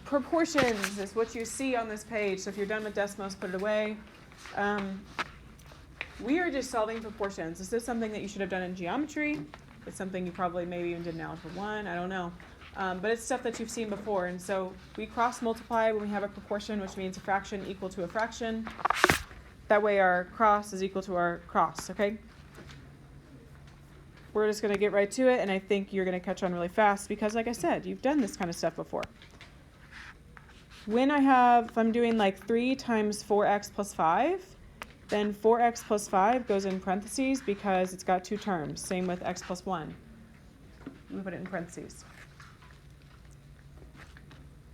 Proportions is what you see on this page. So if you're done with Desmos, put it away. We are just solving proportions. This is something that you should have done in geometry. It's something you probably maybe even did in Algebra 1. I don't know. But it's stuff that you've seen before. And so we cross multiply when we have a proportion, which means a fraction equal to a fraction. That way our cross is equal to our cross, okay? We're just going to get right to it, and I think you're going to catch on really fast because, like I said, you've done this kind of stuff before. If I'm doing like 3 times 4x plus 5, then 4x plus 5 goes in parentheses because it's got 2 terms. Same with x plus 1. We put it in parentheses.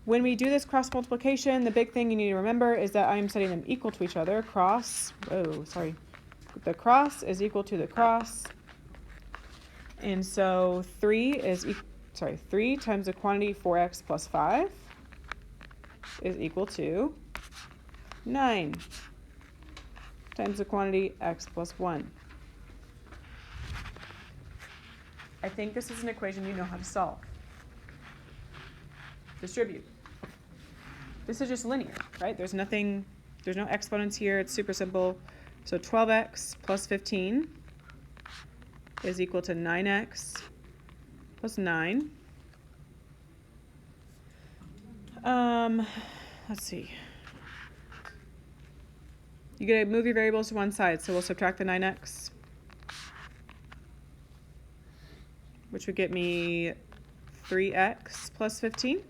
When we do this cross multiplication, the big thing you need to remember is that I'm setting them equal to each other. The cross is equal to the cross. And so 3 times the quantity 4x plus 5 is equal to 9 times the quantity x plus 1. I think this is an equation you know how to solve. Distribute. This is just linear, right? There's no exponents here. It's super simple. So 12x plus 15 is equal to 9x plus 9. Let's see. You get to move your variables to one side, so we'll subtract the 9x, which would get me 3x plus 15.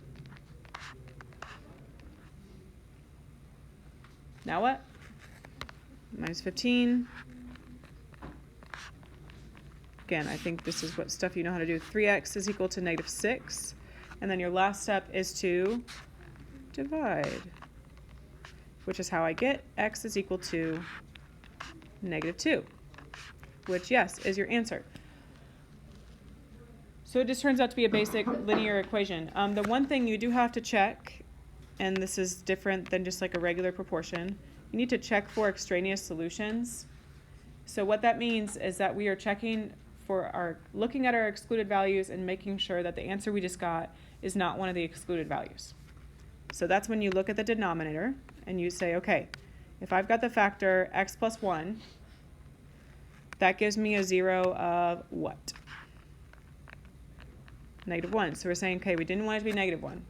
Now what? Minus 15. Again, I think this is what stuff you know how to do. 3x is equal to negative 6. And then your last step is to divide, which is how I get x is equal to negative 2, which, yes, is your answer. So it just turns out to be a basic linear equation. The one thing you do have to check, and this is different than just like a regular proportion, you need to check for extraneous solutions. So what that means is that we are looking at our excluded values and making sure that the answer we just got is not one of the excluded values. So that's when you look at the denominator and you say, okay, if I've got the factor x plus 1, that gives me a 0 of what? Negative 1. So we're saying, okay, we didn't want it to be negative 1.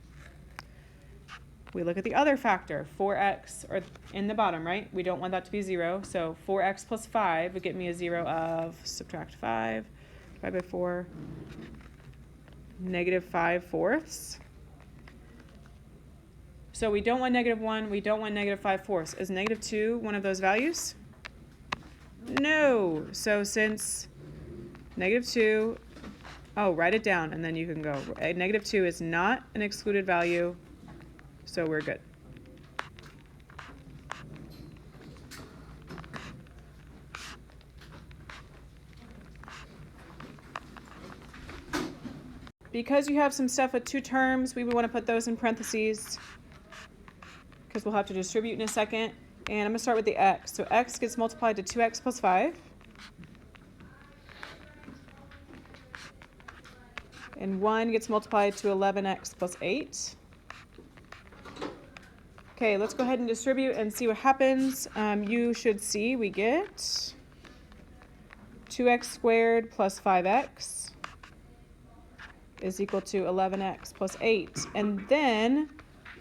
We look at the other factor, 4x, or in the bottom, right? We don't want that to be 0. So 4x plus 5 would get me a 0 of, subtract 5, divide by 4, negative 5/4. So we don't want negative 1. We don't want negative 5/4. Is negative 2 one of those values? No. So since negative 2, write it down, and then you can go. Negative 2 is not an excluded value, so we're good. Because you have some stuff with 2 terms, we would want to put those in parentheses because we'll have to distribute in a second. And I'm going to start with the x. So x gets multiplied to 2x plus 5. And 1 gets multiplied to 11x plus 8. Okay, let's go ahead and distribute and see what happens. You should see we get 2x squared plus 5x is equal to 11x plus 8. And then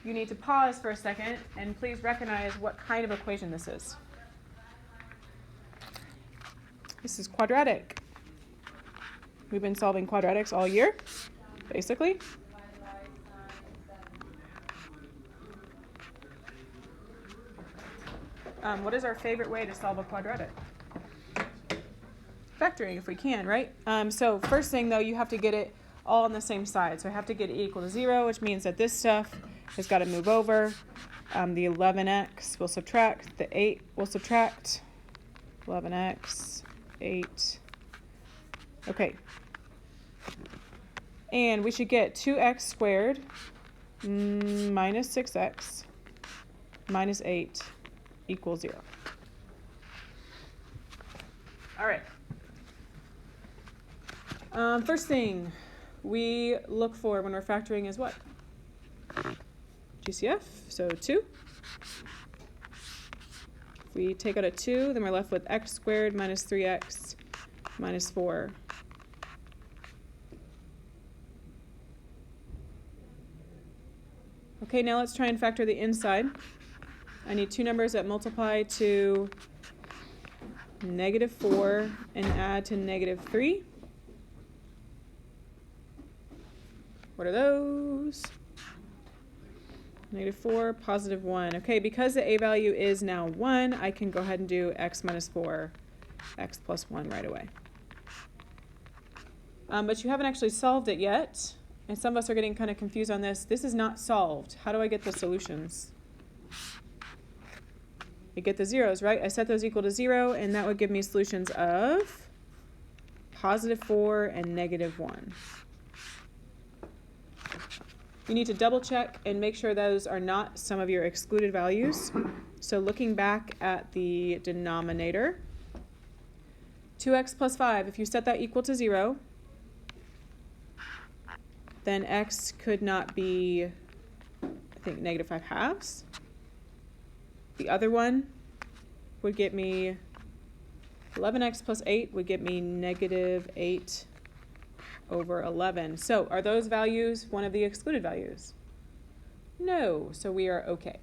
you need to pause for a second and please recognize what kind of equation this is. This is quadratic. We've been solving quadratics all year, basically. What is our favorite way to solve a quadratic? Factoring if we can, right? So first thing though, you have to get it all on the same side. So I have to get it equal to 0, which means that this stuff has got to move over. The 11x will subtract, the 8 will subtract, 11x, 8. Okay. And we should get 2x squared minus 6x minus 8 equals 0. All right. First thing we look for when we're factoring is what? GCF, so 2. If we take out a 2, then we're left with x squared minus 3x minus 4. Okay, now let's try and factor the inside. I need two numbers that multiply to -4 and add to -3. What are those? -4, +1. Okay, because the a value is now 1, I can go ahead and do x minus 4, x plus 1 right away. But you haven't actually solved it yet, and some of us are getting kind of confused on this. This is not solved. How do I get the solutions? I get the zeros, right? I set those equal to 0, and that would give me solutions of +4 and -1. You need to double check and make sure those are not some of your excluded values. So looking back at the denominator, 2x plus 5, if you set that equal to 0, then x could not be, I think, -5 halves. The other one would get me 11x plus 8 would get me -8 over 11. So are those values one of the excluded values? No, so we are okay.